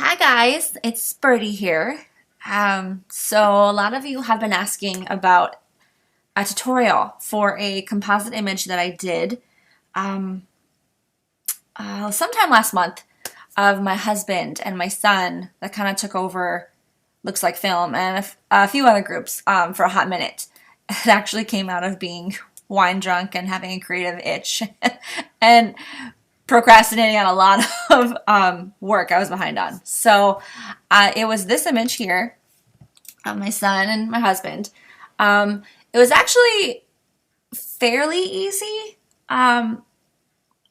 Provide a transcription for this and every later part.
Hi guys, it's Birdie here. So a lot of you have been asking about a tutorial for a composite image that I did um, sometime last month of my husband and my son that kind of took over Looks Like Film and a few other groups for a hot minute. It actually came out of being wine drunk and having a creative itch and procrastinating on a lot of work I was behind on. So it was this image here of my son and my husband. It was actually fairly easy. And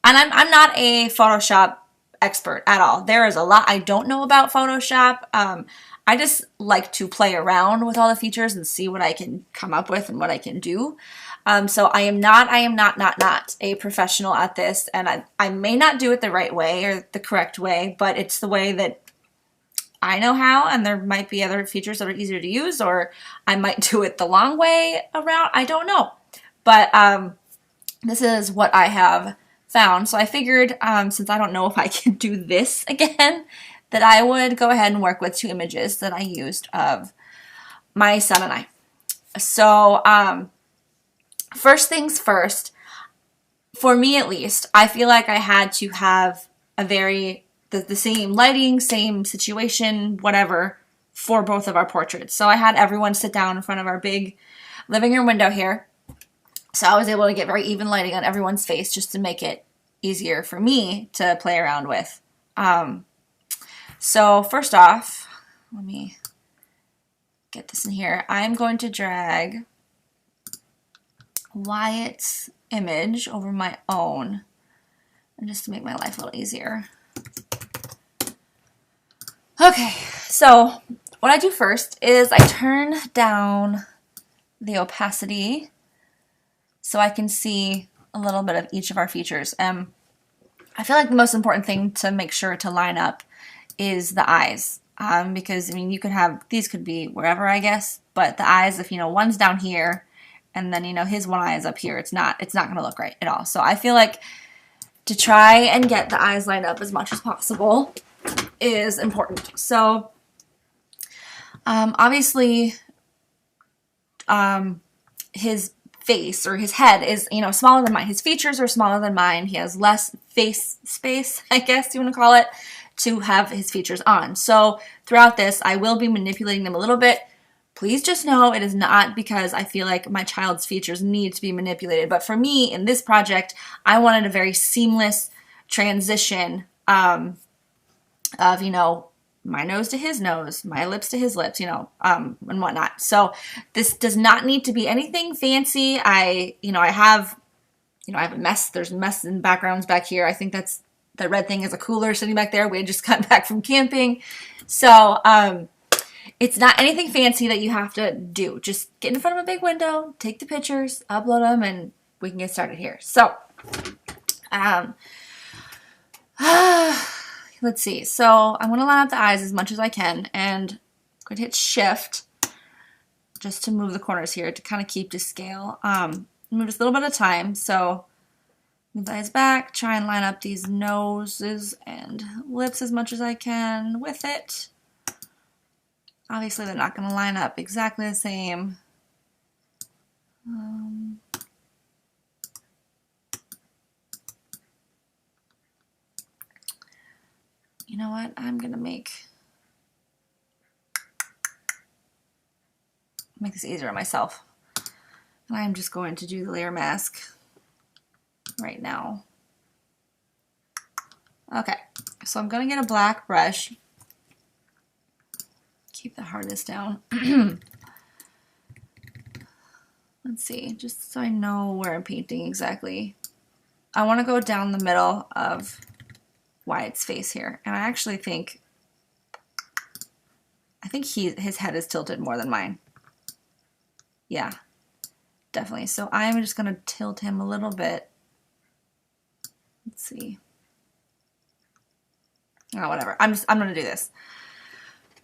I'm not a Photoshop expert at all. There is a lot I don't know about Photoshop. I just like to play around with all the features and see what I can come up with and what I can do. So I am not a professional at this, and I may not do it the right way or the correct way, but it's the way that I know how, and there might be other features that are easier to use, or I might do it the long way around. I don't know. But this is what I have found. So I figured, since I don't know if I can do this again, that I would go ahead and work with two images that I used of my son and I. So first things first, for me at least, I feel like I had to have the same lighting, same situation, whatever, for both of our portraits. So I had everyone sit down in front of our big living room window here. So I was able to get very even lighting on everyone's face just to make it easier for me to play around with. So first off, let me get this in here. I'm going to drag Wyatt's image over my own, and just to make my life a little easier. Okay, so what I do first is I turn down the opacity so I can see a little bit of each of our features. I feel like the most important thing to make sure to line up is the eyes. Because, I mean, these could be wherever, I guess, but the eyes, if, one's down here, and then, his one eye is up here, it's not going to look right at all. So I feel like to try and get the eyes lined up as much as possible is important. So, obviously, his face or his head is, smaller than mine. His features are smaller than mine. He has less face space, I guess you want to call it, to have his features on. So throughout this, I will be manipulating them a little bit. Please just know it is not because I feel like my child's features need to be manipulated. But for me, in this project, I wanted a very seamless transition of, my nose to his nose, my lips to his lips, and whatnot. So this does not need to be anything fancy. I have a mess. There's a mess in backgrounds back here. I think that red thing is a cooler sitting back there. We had just gotten back from camping. So it's not anything fancy that you have to do. Just get in front of a big window, take the pictures, upload them, and we can get started here. So let's see. So I'm going to line up the eyes as much as I can, and I'm going to hit Shift just to move the corners here to kind of keep to scale. Move just a little bit at a time. So move the eyes back, try and line up these noses and lips as much as I can with it. Obviously, they're not going to line up exactly the same. You know what? I'm going to make this easier on myself. And I'm just going to do the layer mask right now. Okay, so I'm going to get a black brush. Keep the hardness down. Let's see, just so I know where I'm painting exactly. I want to go down the middle of Wyatt's face here, and I actually think his head is tilted more than mine. Yeah, definitely. So I'm just going to tilt him a little bit. Let's see. Oh, whatever. I'm going to do this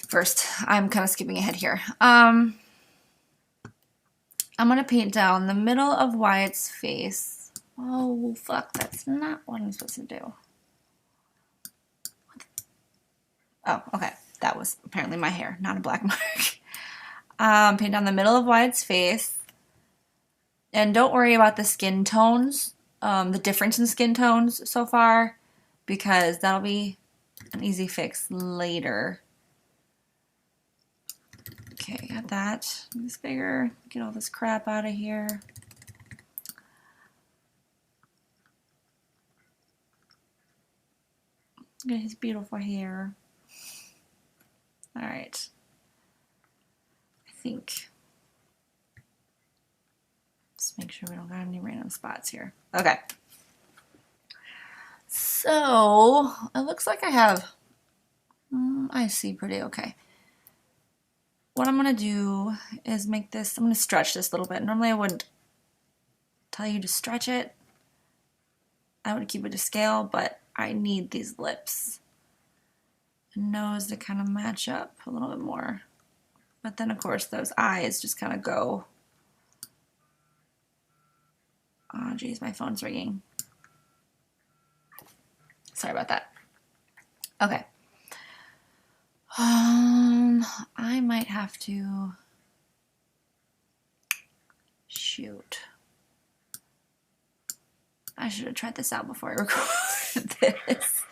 first. I'm kind of skipping ahead here. I'm going to paint down the middle of Wyatt's face. Oh, fuck. That's not what I'm supposed to do. Oh, okay. That was apparently my hair, not a black mark. Paint down the middle of Wyatt's face. And don't worry about the skin tones, the difference in skin tones so far, because that'll be an easy fix later. Okay, got that. Make this bigger. Get all this crap out of here. Look at his beautiful hair. All right. I think. Let's make sure we don't got any random spots here. Okay. So it looks like I have. I see pretty okay. What I'm going to do is make this, I'm going to stretch this a little bit. Normally I wouldn't tell you to stretch it. I would keep it to scale, but I need these lips and nose to kind of match up a little bit more. But then of course those eyes just kind of go. Oh geez, my phone's ringing. Sorry about that. Okay. I might have to shoot. I should have tried this out before I recorded this.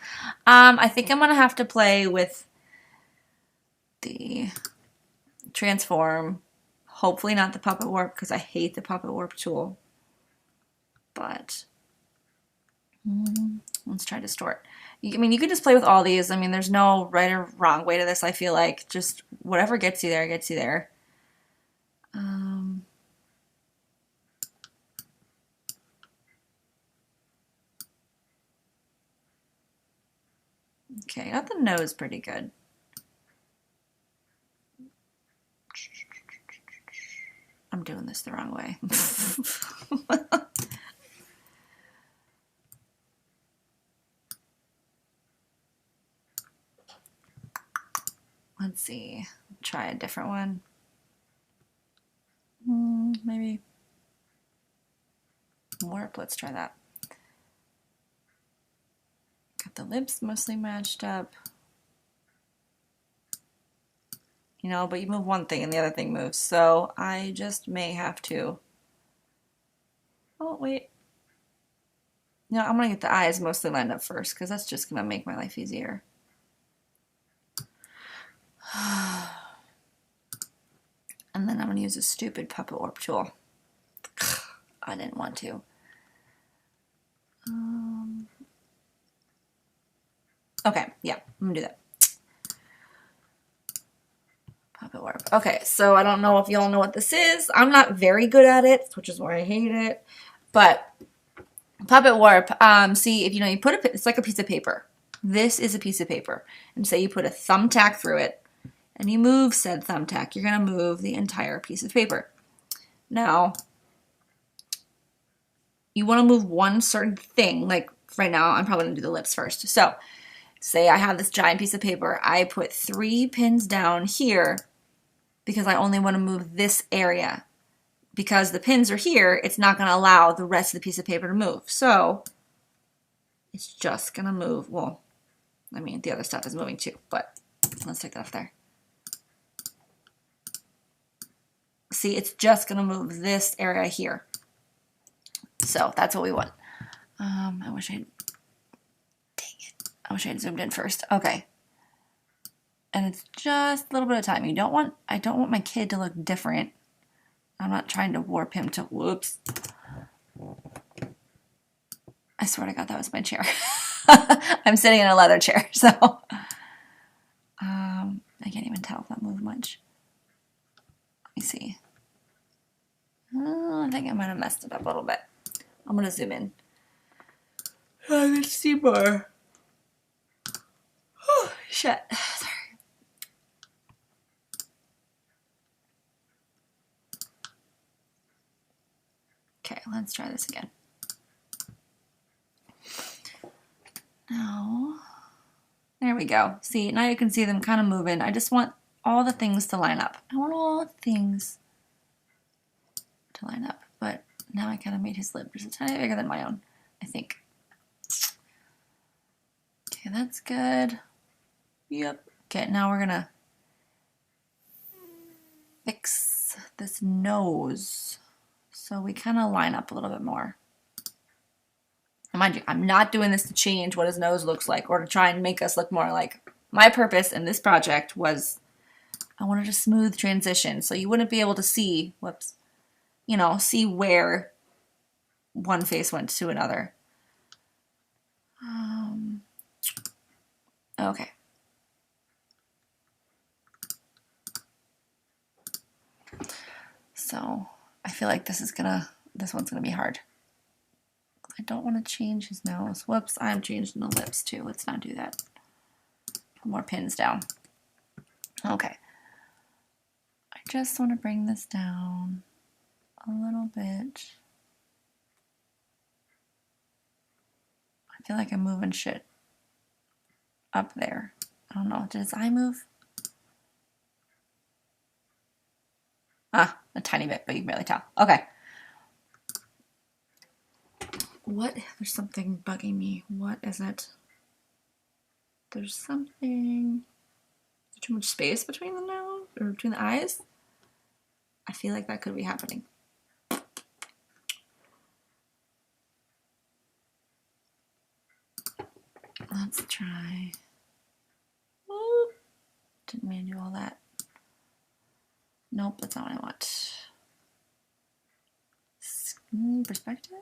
I think I'm gonna have to play with the transform. Hopefully not the puppet warp because I hate the puppet warp tool. But let's try distort. I mean, you could just play with all these. I mean, there's no right or wrong way to this. I feel like just whatever gets you there, gets you there. Okay, got the nose pretty good. I'm doing this the wrong way. Let's see. Try a different one. Maybe warp. Let's try that. Got the lips mostly matched up. You know, but you move one thing and the other thing moves. So I just may have to. Oh, wait. No, I'm going to get the eyes mostly lined up first because that's just going to make my life easier. And then I'm going to use a stupid puppet warp tool. I didn't want to. Okay, yeah, I'm going to do that. Puppet warp. Okay, so I don't know if y'all know what this is. I'm not very good at it, which is why I hate it. But puppet warp, see, if you put it's like a piece of paper. This is a piece of paper. And say you put a thumbtack through it and you move said thumbtack, you're going to move the entire piece of paper. Now, you want to move one certain thing. Like right now, I'm probably going to do the lips first. So say I have this giant piece of paper. I put 3 pins down here because I only want to move this area. Because the pins are here, it's not going to allow the rest of the piece of paper to move. So it's just going to move. Well, I mean, the other stuff is moving too, but let's take that off there. See, it's just going to move this area here. So that's what we want. I wish I had zoomed in first. Okay. And it's just a little bit of time. I don't want my kid to look different. I'm not trying to warp him to, whoops. I swear to God, that was my chair. I'm sitting in a leather chair, so. I can't even tell if that moved much. Let me see. I think I might have messed it up a little bit. I'm going to zoom in. Let's see more. Oh, shit. Sorry. Okay, let's try this again. Now, there we go. See, now you can see them kind of moving. I just want all the things to line up. I want all the things to line up. But now I kind of made his lip just a tiny bigger than my own, I think. Okay, that's good. Yep. Okay, now we're gonna fix this nose so we kind of line up a little bit more. And mind you, I'm not doing this to change what his nose looks like or to try and make us look more like. My purpose in this project was I wanted a smooth transition so you wouldn't be able to see, whoops, you know, see where one face went to another. Okay. So I feel like this one's gonna be hard. I don't want to change his nose. Whoops, I'm changing the lips too. Let's not do that. Put more pins down. Okay. I just want to bring this down a little bit. I feel like I'm moving shit up there. I don't know. Did his eye move? Ah, a tiny bit, but you can barely tell. Okay. What? There's something bugging me. What is it? There's something. Is there too much space between the nose or between the eyes? I feel like that could be happening. Let's try. Ooh, didn't mean to do all that. Nope, that's not what I want. Perspective?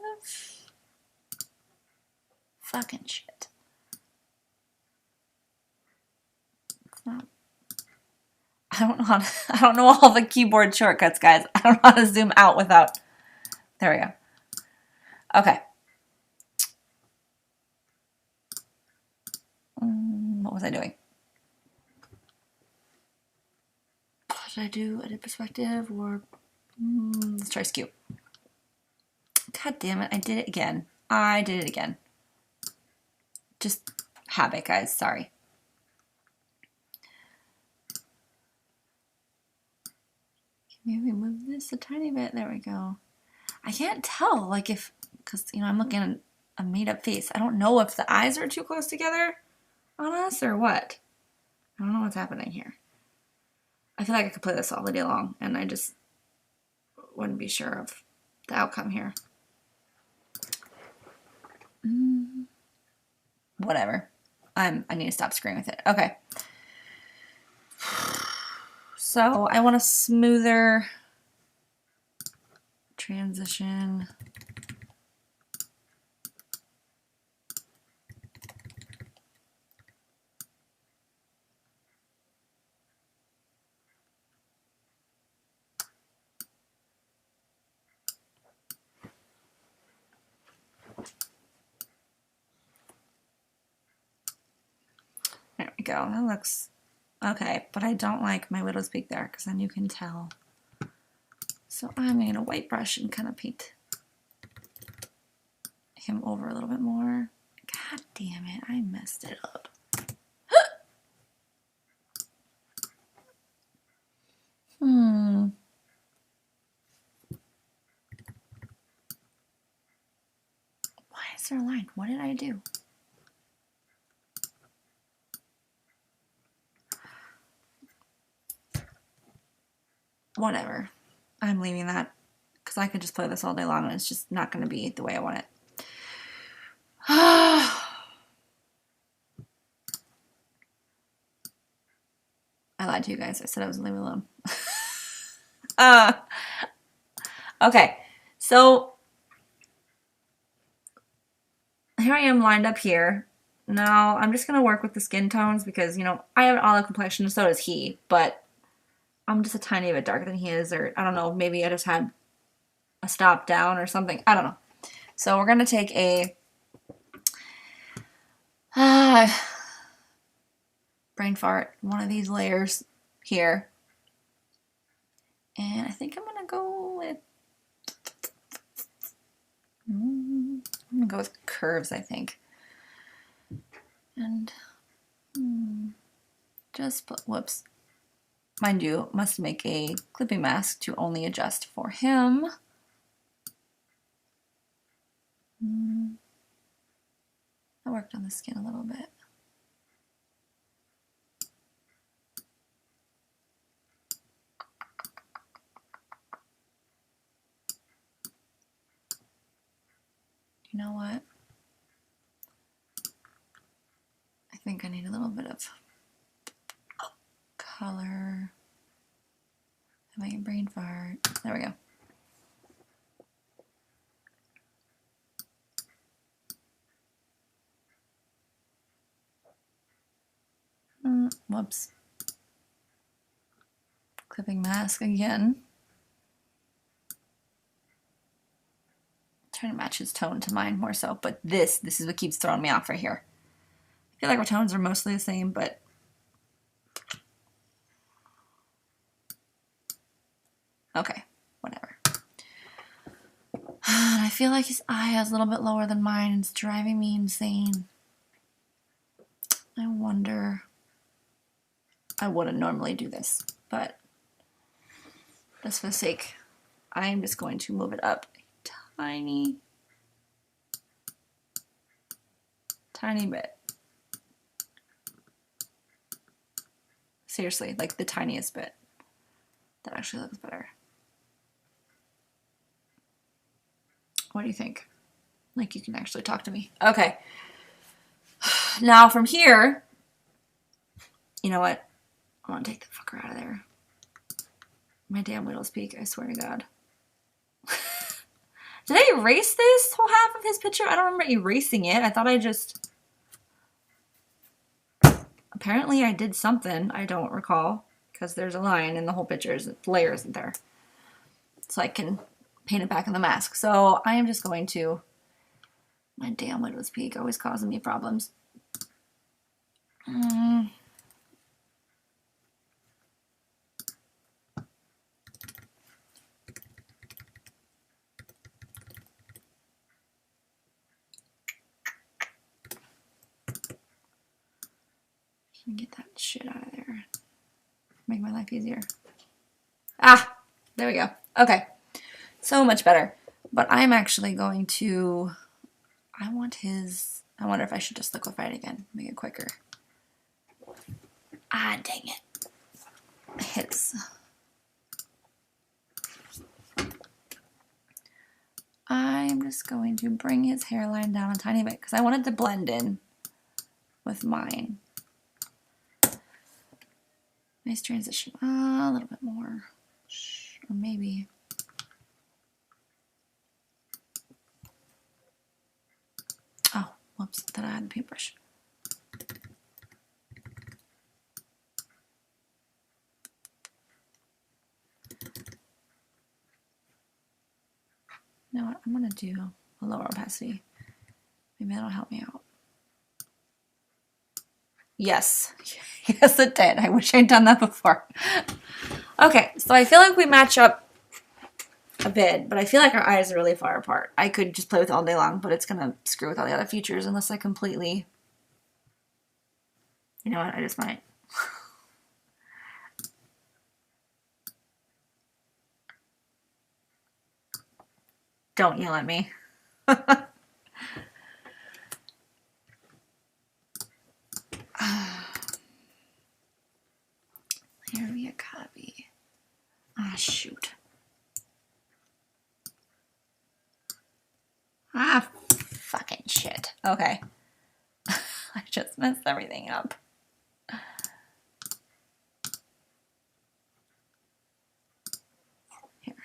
Fucking shit. It's not. I don't know all the keyboard shortcuts, guys. I don't know how to zoom out without. There we go. Okay. What was I doing? What did I do? I did perspective or let's try skew. God damn it! I did it again. I did it again. Just habit, guys. Sorry. Maybe move this a tiny bit. There we go. I can't tell, like because I'm looking at a made-up face. I don't know if the eyes are too close together on us or what. I don't know what's happening here. I feel like I could play this all the day long, and I just wouldn't be sure of the outcome here. Whatever. I need to stop screwing with it. Okay. So I want a smoother transition. There we go. That looks okay, but I don't like my widow's peak there because then you can tell. So I'm going to white brush and kind of paint him over a little bit more. God damn it, I messed it up. Why is there a line? What did I do? Whatever. I'm leaving that because I could just play this all day long and it's just not going to be the way I want it. I lied to you guys. I said I was leaving it alone. Okay, so here I am lined up here. Now I'm just going to work with the skin tones because, I have an olive complexion, so does he, but I'm just a tiny bit darker than he is, or I don't know, maybe I just had a stop down or something. I don't know. So we're going to take a brain fart, one of these layers here. And I think I'm going to go with curves, I think. And just put, whoops. Mind you, must make a clipping mask to only adjust for him. I worked on the skin a little bit. know what? I think I need a little bit of color. Am I a brain fart? There we go. Whoops. Clipping mask again. Trying to match his tone to mine more so, but this is what keeps throwing me off right here. I feel like our tones are mostly the same, but okay, whatever. I feel like his eye is a little bit lower than mine. It's driving me insane. I wonder. I wouldn't normally do this, but just for the sake, I'm just going to move it up a tiny bit. Seriously, like the tiniest bit. That actually looks better. What do you think? Like you can actually talk to me. Okay. Now from here, you know what? I want to take the fucker out of there. My damn Widow's Peak, I swear to God. Did I erase this whole half of his picture? I don't remember erasing it. I thought I just... Apparently I did something. I don't recall. Because there's a line in the whole picture. The layer isn't there. So I can paint it back in the mask. So I am just going to... My damn Widow's Peak always causing me problems. Get that shit out of there. Make my life easier. Ah, there we go. Okay, so much better. But I'm actually going to, I wonder if I should just liquefy it again, make it quicker. Ah, dang it. Hits. I'm just going to bring his hairline down a tiny bit because I want it to blend in with mine. Nice transition. A little bit more. Or maybe. Oh, whoops. Thought I had the paintbrush. You know what? I'm going to do a lower opacity. Maybe that'll help me out. Yes. Yes, it did. I wish I'd done that before. Okay, so I feel like we match up a bit, but I feel like our eyes are really far apart. I could just play with it all day long, but it's going to screw with all the other features unless I completely... You know what? I just might. Don't yell at me. Here we a copy. Ah, shoot. Ah, fucking shit. Okay. I just messed everything up. Here.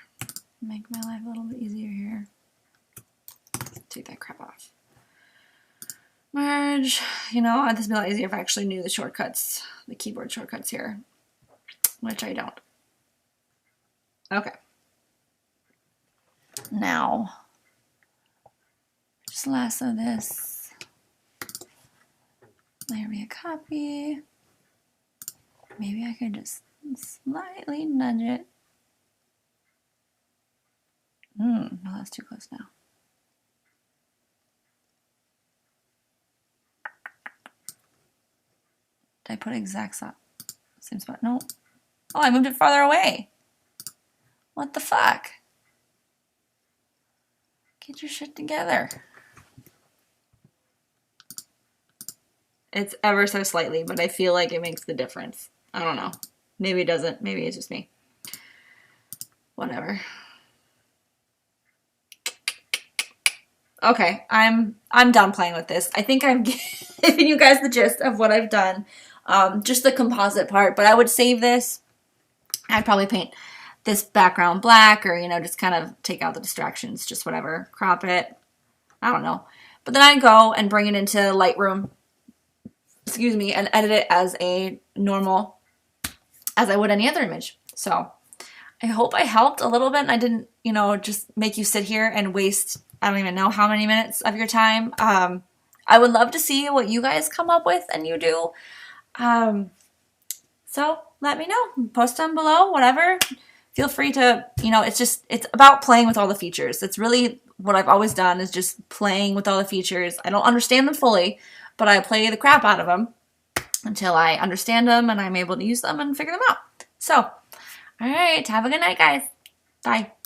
Make my life a little bit easier here. Take that crap off. Merge. You know, this would be a lot easier if I actually knew the shortcuts, the keyboard shortcuts here, which I don't. Okay. Now, just lasso this. There we a copy. Maybe I could just slightly nudge it. No, that's too close now. Did I put exact same spot? No. Oh, I moved it farther away. What the fuck? Get your shit together. It's ever so slightly, but I feel like it makes the difference. I don't know. Maybe it doesn't. Maybe it's just me. Whatever. Okay, I'm done playing with this. I think I'm giving you guys the gist of what I've done. Just the composite part, but I would save this. I'd probably paint this background black, or just kind of take out the distractions, just whatever, crop it. I don't know. But then I'd go and bring it into Lightroom, excuse me, and edit it as a normal, as I would any other image. So I hope I helped a little bit and I didn't, just make you sit here and waste, I don't even know how many minutes of your time. I would love to see what you guys come up with and you do. So let me know. Post them below, whatever. Feel free to, it's about playing with all the features. It's really what I've always done, is just playing with all the features. I don't understand them fully, but I play the crap out of them until I understand them and I'm able to use them and figure them out. So, all right. Have a good night, guys. Bye.